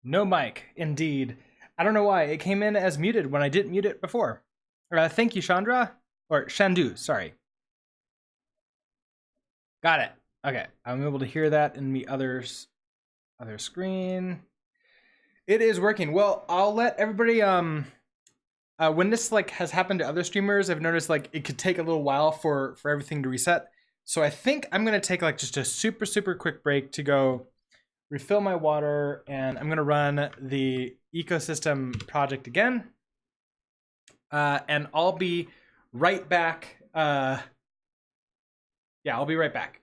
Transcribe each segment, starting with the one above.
No mic, indeed. I don't know why. It came in as muted when I didn't mute it before. Thank you, Chandra. Or Shandu, sorry. Got it. Okay, I'm able to hear that in the other screen. It is working. Well, I'll let everybody when this like has happened to other streamers, I've noticed like it could take a little while for everything to reset. So I think I'm gonna take like just a super quick break to go refill my water, and I'm gonna run the ecosystem project again. And I'll be right back. Yeah, I'll be right back.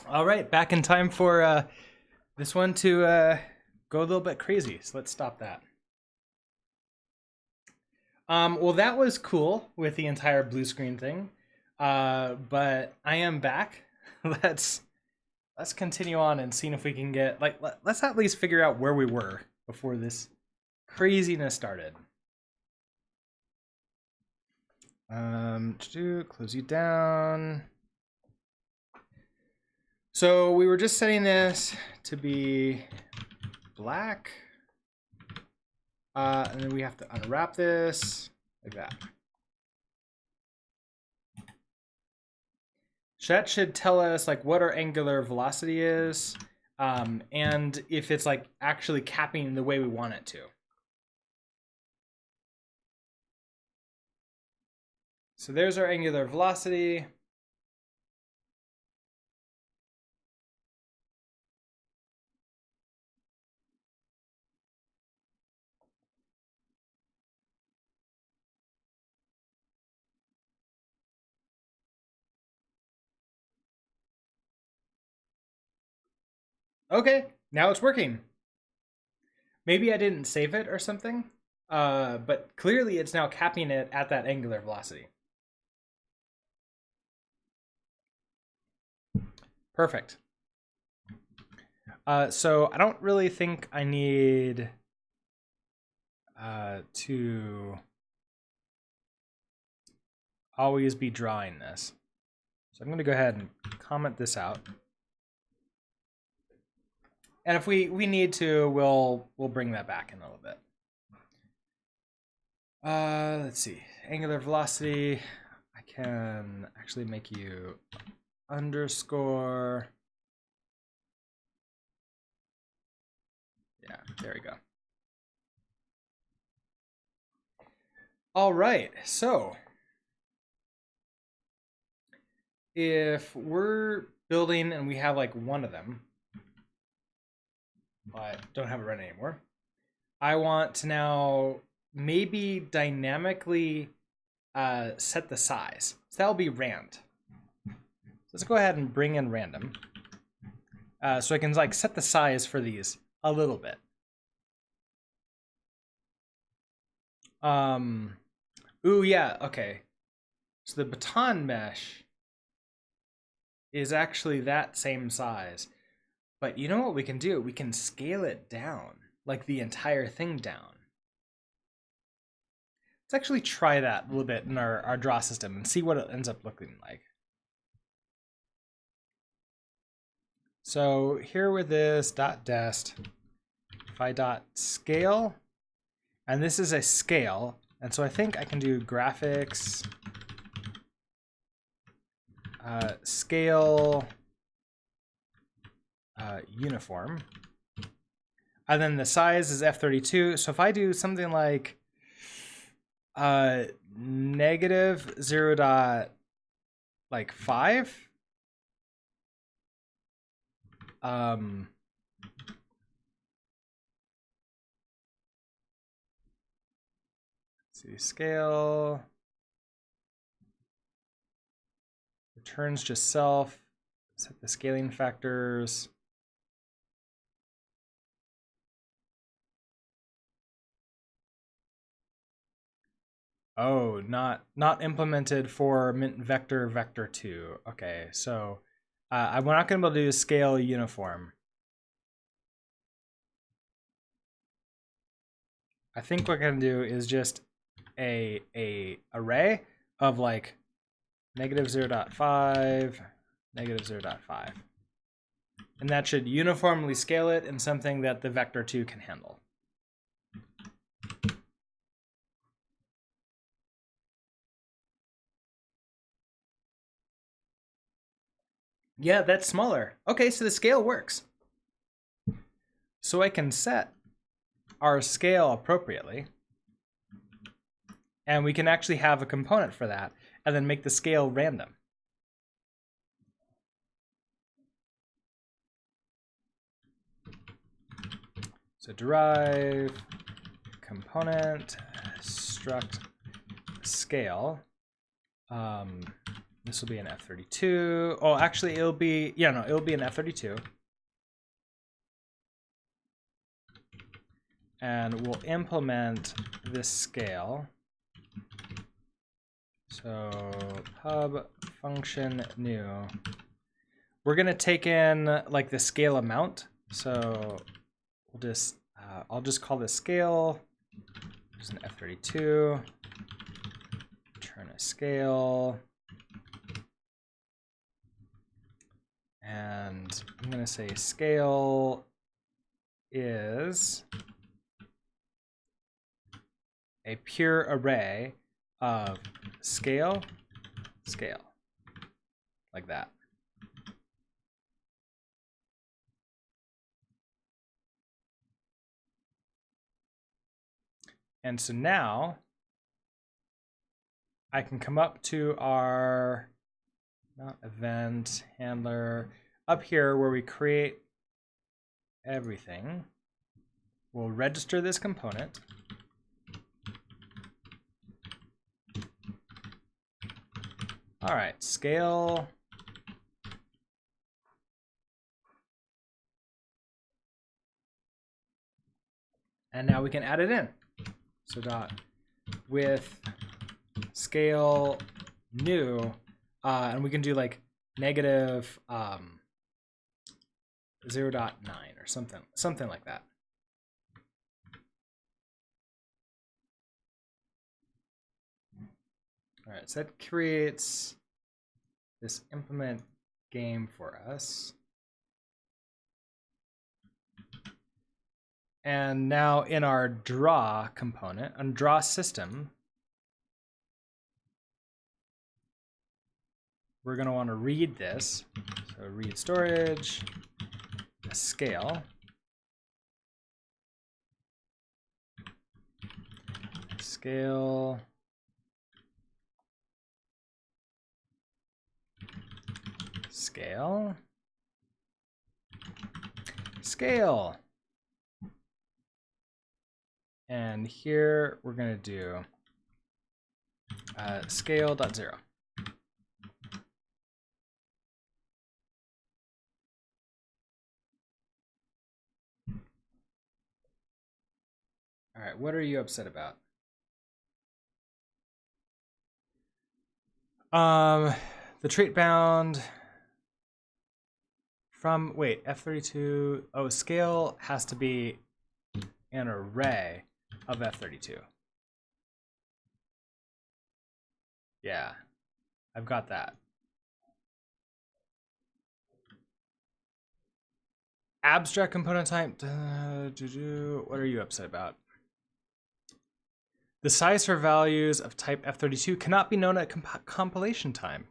All right, back in time for this one to go a little bit crazy. So let's stop that. Well, that was cool with the entire blue screen thing, but I am back. let's continue on and see if we can get like let's at least figure out where we were before this craziness started. To close you down. So we were just setting this to be black. And then we have to unwrap this like that. That should tell us like what our angular velocity is, and if it's like actually capping the way we want it to. So there's our angular velocity. Okay, now it's working. Maybe I didn't save it or something, but clearly it's now capping it at that angular velocity. Perfect. So I don't really think I need to always be drawing this. So I'm going to go ahead and comment this out. And if we need to, we'll bring that back in a little bit. Let's see. Angular velocity. I can actually make you underscore. Yeah, there we go. All right, so if we're building and we have like one of them, but don't have it running anymore, I want to now maybe dynamically set the size. So that'll be rand. So let's go ahead and bring in random. So I can like set the size for these a little bit. Ooh, yeah, okay. So the baton mesh is actually that same size. But you know what we can do? We can scale it down, like the entire thing down. Let's actually try that a little bit in our draw system and see what it ends up looking like. So here with this .dest, if I .scale, and this is a scale, and so I think I can do graphics, scale, uniform, and then the size is f32. So if I do something like negative 0.5, see, scale, returns just self, set the scaling factors. Oh, not implemented for mint vector vector 2. Okay, so I'm not going to be able to do scale uniform. I think what we're going to do is just a array of like negative 0.5, negative 0.5. And that should uniformly scale it in something that the vector 2 can handle. Yeah, that's smaller. Okay, so the scale works. So I can set our scale appropriately. And we can actually have a component for that and then make the scale random. So derive component struct scale. This will be an F32. Oh, actually, it'll be, yeah, no, it'll be an F32. And we'll implement this scale. So pub function new. We're gonna take in like the scale amount. So we'll just, I'll just call this scale. There's an F32. Return a scale. And I'm gonna say scale is a pure array of scale, scale, like that. And so now I can come up to our, not event handler, up here where we create everything. We'll register this component. All right, scale. And now we can add it in. So dot with scale new, and we can do like negative 0.9 or something like that. All right, so that creates this implement game for us. And now in our draw component, on draw system, we're going to want to read this. So read storage, scale, scale, scale, scale. And here we're going to do scale.0. All right, what are you upset about? The trait bound from, wait, F32. Oh, scale has to be an array of F32. Yeah, I've got that. Abstract component type. What are you upset about? The size for values of type F32 cannot be known at compilation time.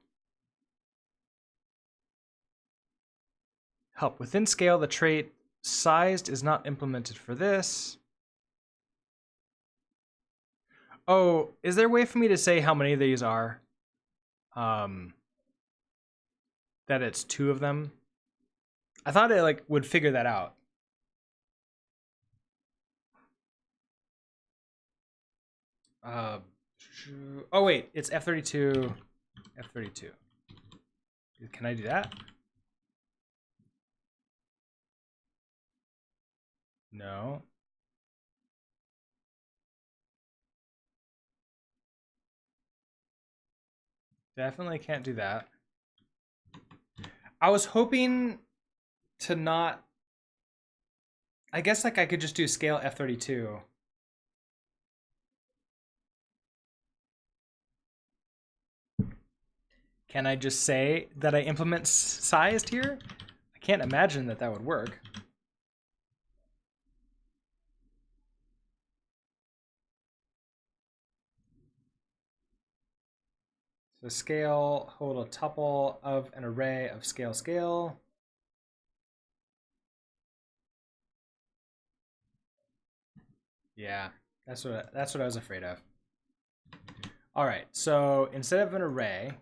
Help. Within scale, the trait sized is not implemented for this. Oh, is there a way for me to say how many of these are? That it's 2 of them? I thought it like would figure that out. Oh wait, it's F32, F32. Can I do that? No. Definitely can't do that. I was hoping to not... I guess like I could just do scale F32. Can I just say that I implement sized here? I can't imagine that that would work. So scale, hold a tuple of an array of scale scale. Yeah, that's what I was afraid of. All right, so instead of an array,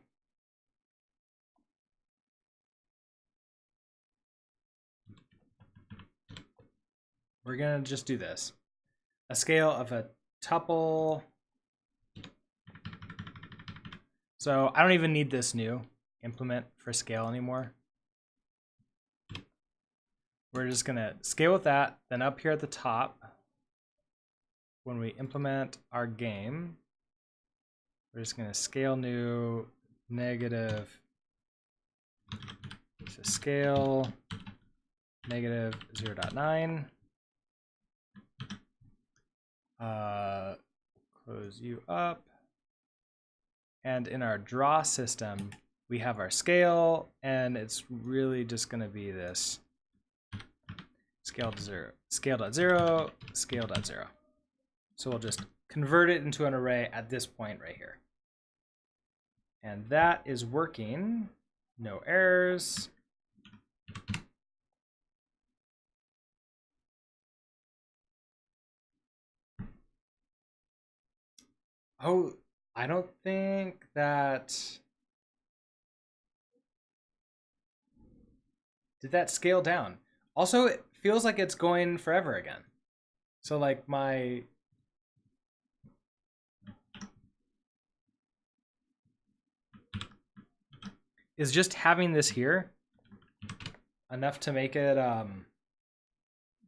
we're gonna just do this. A scale of a tuple. So I don't even need this new implement for scale anymore. We're just gonna scale with that. Then up here at the top, when we implement our game, we're just gonna scale new negative, so scale negative 0.9. Close you up. And in our draw system, we have our scale, and it's really just gonna be this scale.0, scale.0, scale.0. So we'll just convert it into an array at this point right here. And that is working. No errors. Oh, I don't think that... Did that scale down? Also, it feels like it's going forever again. So like my... Is just having this here enough to make it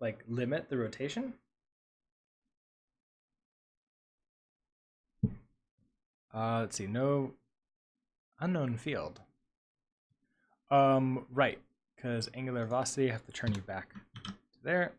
like limit the rotation? Let's see, no unknown field. Right, because angular velocity, I have to turn you back to there.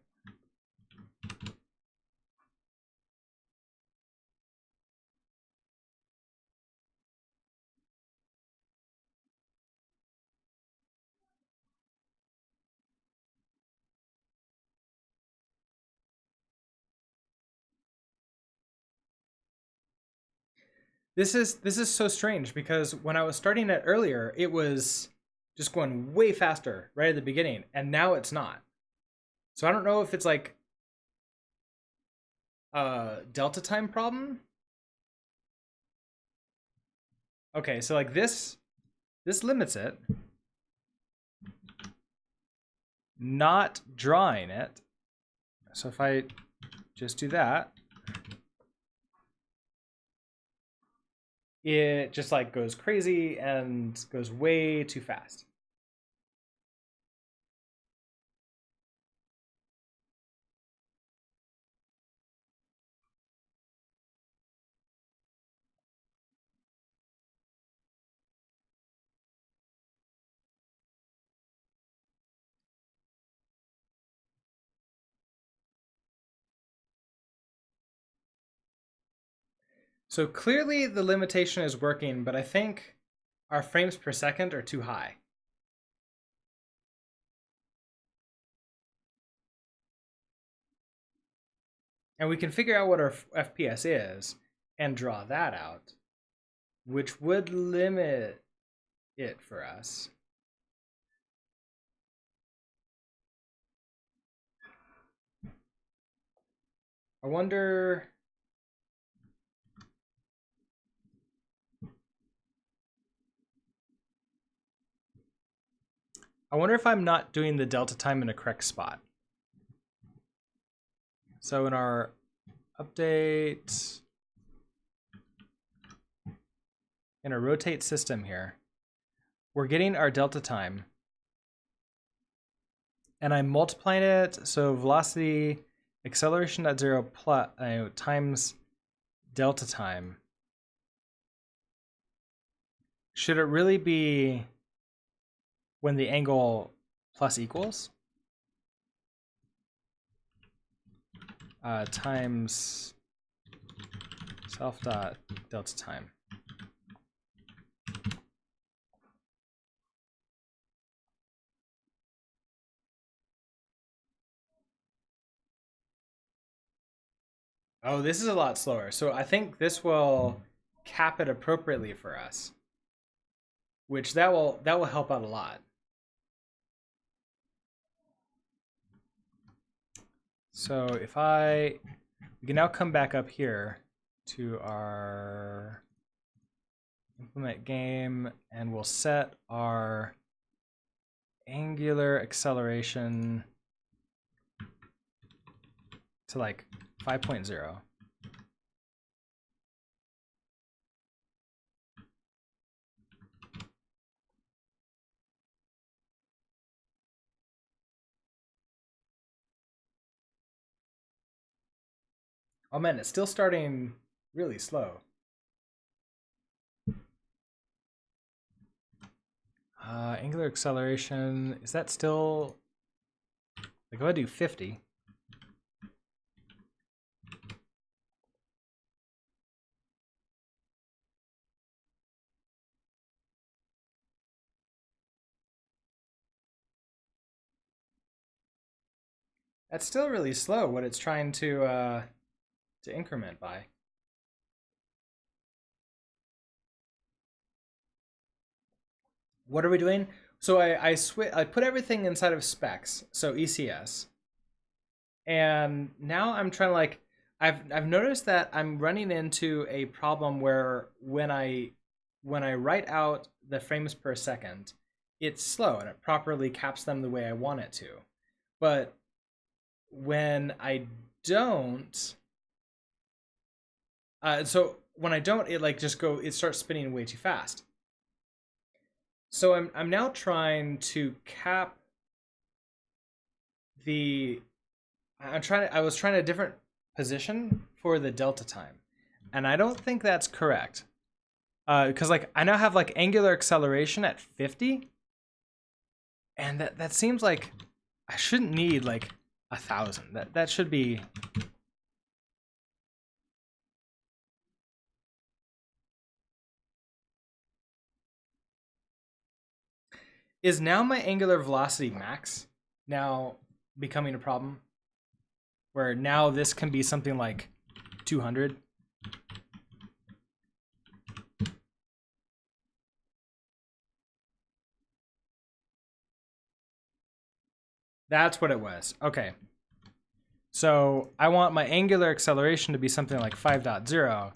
This is so strange because when I was starting it earlier, it was just going way faster right at the beginning, and now it's not. So I don't know if it's like a delta time problem. Okay, so like this limits it. Not drawing it. So if I just do that, it just like goes crazy and goes way too fast. So clearly the limitation is working, but I think our frames per second are too high. And we can figure out what our FPS is and draw that out, which would limit it for us. I wonder... if I'm not doing the delta time in a correct spot. So in our update, in our rotate system here, we're getting our delta time. And I'm multiplying it, so velocity acceleration at 0 plus times delta time. Should it really be when the angle plus equals? Times self dot delta time. Oh, this is a lot slower. So I think this will cap it appropriately for us, which that will help out a lot. So if we can now come back up here to our implement game, and we'll set our angular acceleration to like 5.0. Oh man, it's still starting really slow. Angular acceleration, is that still, like, if I do 50, that's still really slow what it's trying to increment by. What are we doing? So I put everything inside of specs, so ECS. And now I'm trying to like I've noticed that I'm running into a problem where when I write out the frames per second, it's slow and it properly caps them the way I want it to. But when I don't when I don't, it like it starts spinning way too fast. So I'm now trying to cap the I was trying a different position for the delta time, and I don't think that's correct. Because like I now have like angular acceleration at 50, and that seems like I shouldn't need like 1,000. That should be. Is now my angular velocity max now becoming a problem? Where now this can be something like 200. That's what it was. Okay. So I want my angular acceleration to be something like 5.0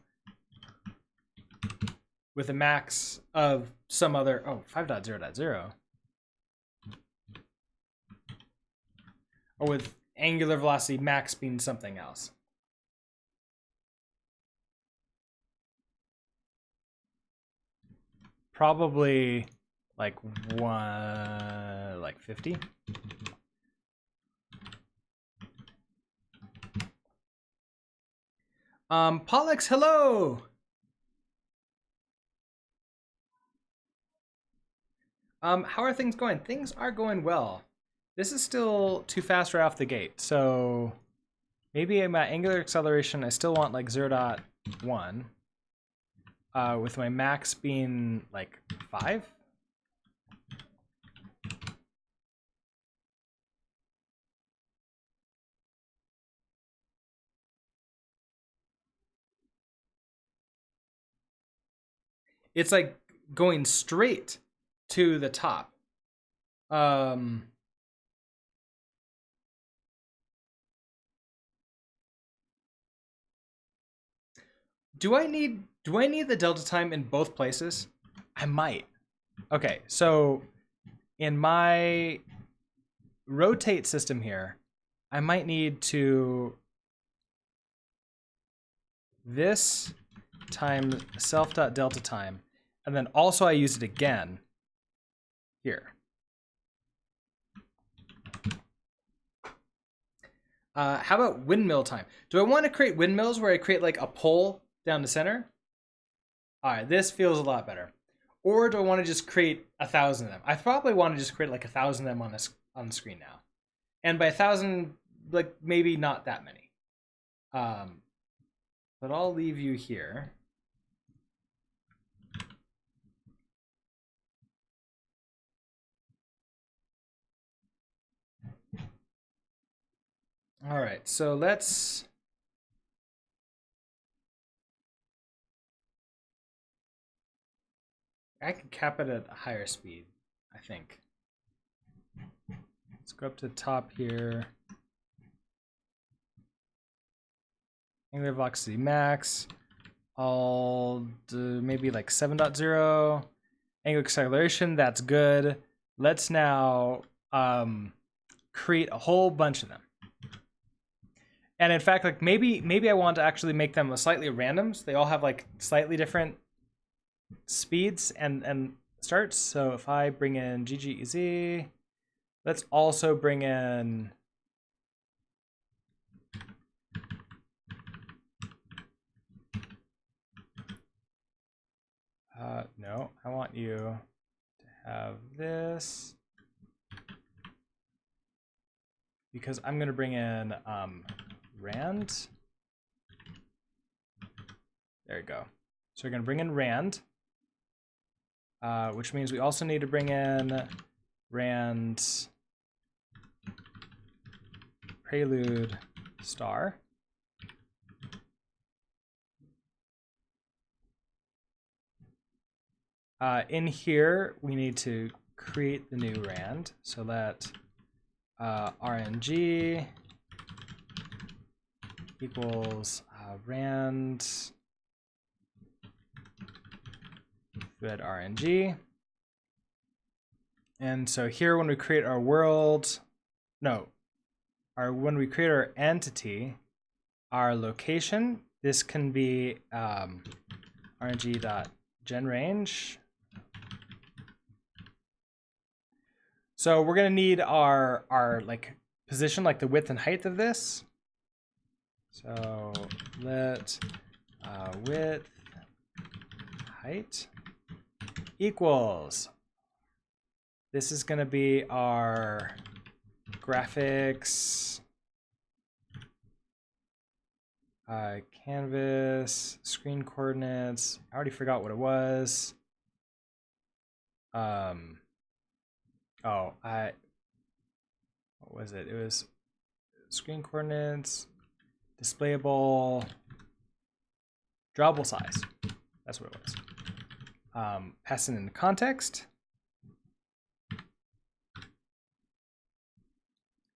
with a max of some other, 5.0.0. Or with angular velocity max being something else. Probably like 50. Pollux, hello. How are things going? Things are going well. This is still too fast right off the gate. So maybe my angular acceleration, I still want like 0.1. with my max being like 5. It's like going straight to the top. Do I need the delta time in both places? I might. Okay, so in my rotate system here, I might need to this times self.delta time, and then also I use it again here. How about windmill time? Do I want to create windmills where I create like a pole down the center? All right, this feels a lot better. Or do I want to just create 1,000 of them? I probably want to just create like 1,000 of them on the screen now. And by 1,000, like maybe not that many. But I'll leave you here. All right, so let's... I can cap it at a higher speed, I think. Let's go up to the top here. Angular velocity max. I'll do maybe like 7.0. Angular acceleration, that's good. Let's now create a whole bunch of them. And in fact, like maybe I want to actually make them slightly random. So they all have like slightly different speeds and starts. So if I bring in GGEZ, let's also bring in no, I want you to have this because I'm going to bring in rand. There you go. So we're going to bring in rand, which means we also need to bring in rand prelude star. In here, we need to create the new rand. So let RNG equals rand thread RNG. And so here, when we create our world, when we create our entity, our location, this can be rng.genRange. So we're gonna need our like position, like the width and height of this. So let width height equals. This is gonna be our graphics canvas screen coordinates. I already forgot what it was. What was it? It was screen coordinates, displayable, drawable size. That's what it was. Pass it into context.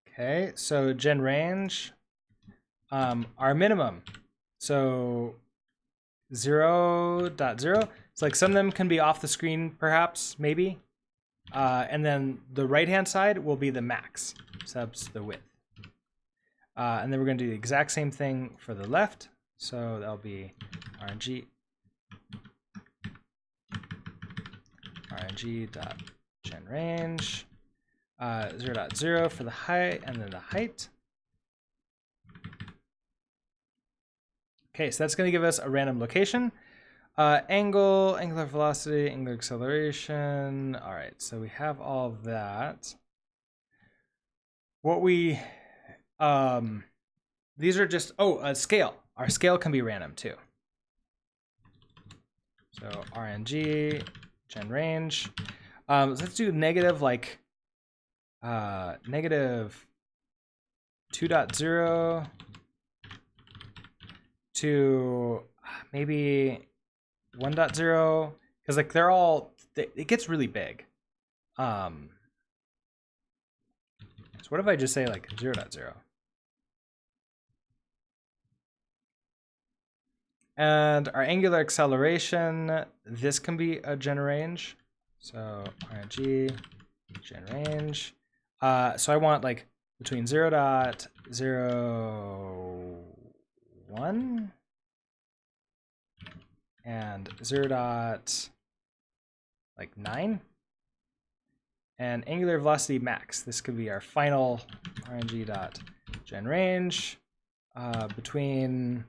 Okay, so genRange, our minimum. So 0.0. It's like some of them can be off the screen, perhaps, maybe. And then the right-hand side will be the max, subs the width. And then we're going to do the exact same thing for the left. So that'll be rng.genRange, 0.0 for the height, and then the height. Okay, so that's going to give us a random location. Angle, angular velocity, angular acceleration. All right, so we have all of that. What we, these are just, scale. Our scale can be random too. So RNG gen range. So let's do negative like negative 2.0 to maybe 1.0, because like they're all, it gets really big. So what if I just say like 0.0? And our angular acceleration, this can be a gen range. So RNG gen range. So I want like between 0.01 and 0.9. And angular velocity max. This could be our final RNG dot gen range between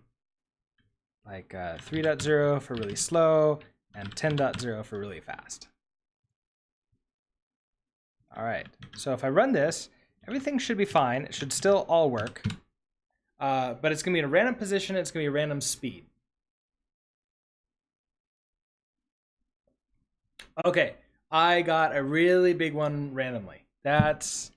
like 3.0 for really slow and 10.0 for really fast. All right, so if I run this, everything should be fine. It should still all work, but it's gonna be in a random position. It's gonna be a random speed. Okay, I got a really big one randomly. That's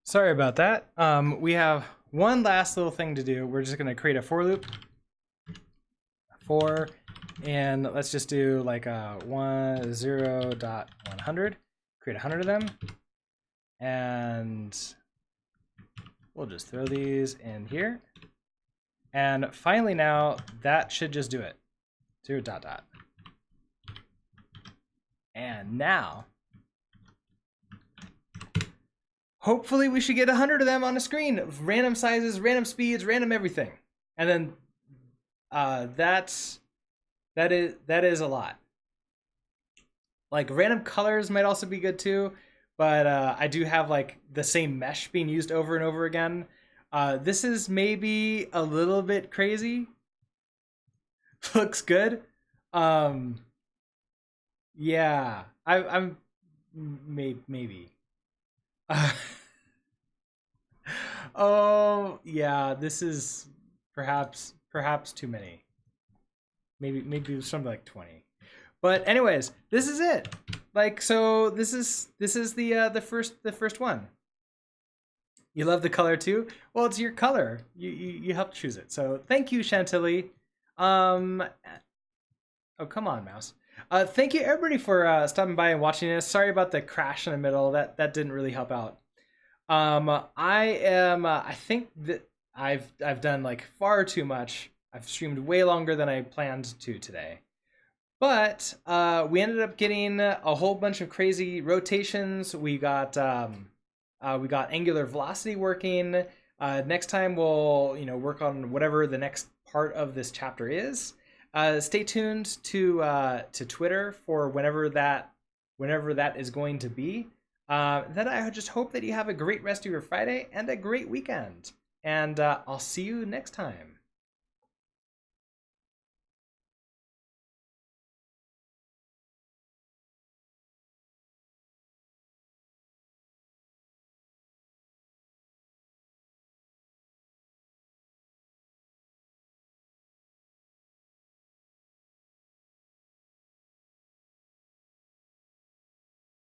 sorry about that. We have one last little thing to do. We're just gonna create a for loop. For, and let's just do like a 0.100. Create 100 of them, and we'll just throw these in here. And finally, now that should just do it. 0 dot dot. And now, hopefully, we should get 100 of them on a screen. Random sizes, random speeds, random everything. And then that is a lot. Like random colors might also be good too, but I do have like the same mesh being used over and over again. This is maybe a little bit crazy. Looks good. Yeah, I'm maybe. Oh yeah, this is perhaps too many. Maybe something like 20. But anyways, this is it. Like, so this is the first one. You love the color too? Well, it's your color. You helped choose it. So thank you, Chantilly. Oh, come on, mouse. Thank you everybody for stopping by and watching this. Sorry about the crash in the middle. That didn't really help out. I think that I've done like far too much. I've streamed way longer than I planned to today. But we ended up getting a whole bunch of crazy rotations. We got angular velocity working. Next time we'll work on whatever the next part of this chapter is. Stay tuned to Twitter for whenever that is going to be. Then I just hope that you have a great rest of your Friday and a great weekend. And I'll see you next time.